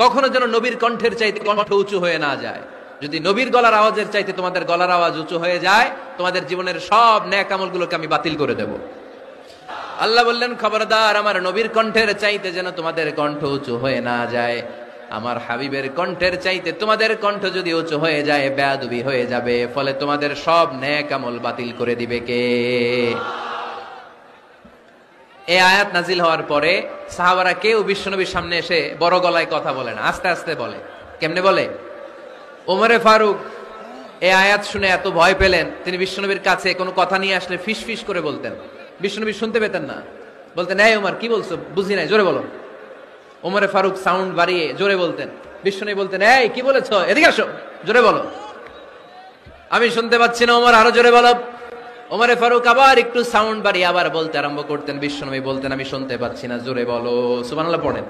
কখনো যেন নবীর কণ্ঠের চাইতে কণ্ঠ উঁচু হয়ে না যায়। যদি নবীর গলার আওয়াজের চাইতে তোমাদের গলার আওয়াজ উঁচু হয়ে যায়, তোমাদের জীবনের সব নেক আমলগুলোকে আমি বাতিল করে দেব। আল্লাহ বললেন, খবরদার, আমার নবীর কণ্ঠের চাইতে যেন তোমাদের কণ্ঠ উঁচু হয়ে না যায়। আমার হাবিবের কণ্ঠের চাইতে তোমাদের কণ্ঠ যদি উঁচু হয়ে যায়, বেয়াদবি হয়ে যাবে, ফলে তোমাদের সব নেক আমল বাতিল করে দিবে কে? এই আয়াত নাজিল হওয়ার পরে সাহাবারা কেউ বিশ্বনবীর সামনে এসে বড় গলায় কথা বলে না, আস্তে আস্তে বলে। কেমনে বলে? ওমরে ফারুক এই আয়াত শুনে এত ভয় পেলেন, তিনি বিশ্বনবীর কাছে কোনো কথা নিয়ে আসলে ফিস ফিস করে বলতেন। বিশ্বনবী শুনতে পেতেন না, বলতেন, এই ওমর কি বলছো, বুঝি নাই, জোরে বলো। ওমরে ফারুক সাউন্ড বাড়িয়ে জোরে বলতেন। বিশ্বনবী বলতেন, এই কি বলেছো, এদিকে আসো, জোরে বলো। আমি শুনতে পাচ্ছি না, ওমর আরো জোরে বলো। ওমরে ফারুক আবার একটু সাউন্ড বাড়িয়ে আবার বলতে আরম্ভ করতেন। বিশ্বনবী বলতেন, আমি শুনতে পাচ্ছি না, জোরে বলো। সুবহানাল্লাহ পড়েন।